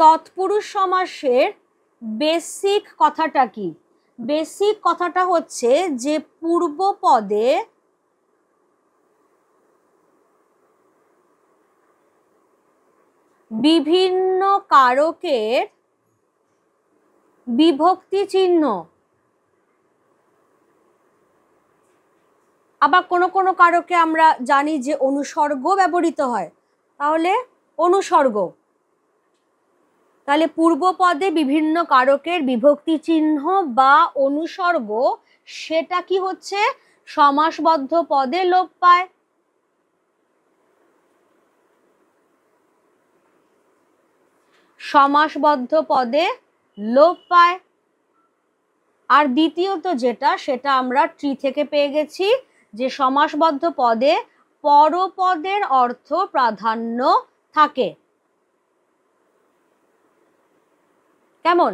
তৎপুরুষ সমাসের বেসিক কথাটা কি? বেসিক কথাটা হচ্ছে যে পূর্বপদে বিভিন্ন কারকের বিভক্তি চিহ্ন, আবার কোনো কোনো কারকে আমরা জানি যে অনুসর্গ ব্যবহৃত হয়, তাহলে অনুসর্গ, তাহলে পূর্বপদে বিভিন্ন কারকের বিভক্তি চিহ্ন বা অনুসর্গ সেটা কি হচ্ছে সমাসবদ্ধ পদে লোপ পায়। সমাসবদ্ধ পদে লোপ পায়। আর দ্বিতীয়ত যেটা, সেটা আমরা ট্রি থেকে পেয়ে গেছি যে সমাসবদ্ধ পদে পরপদের অর্থ প্রাধান্য থাকে। কেমন?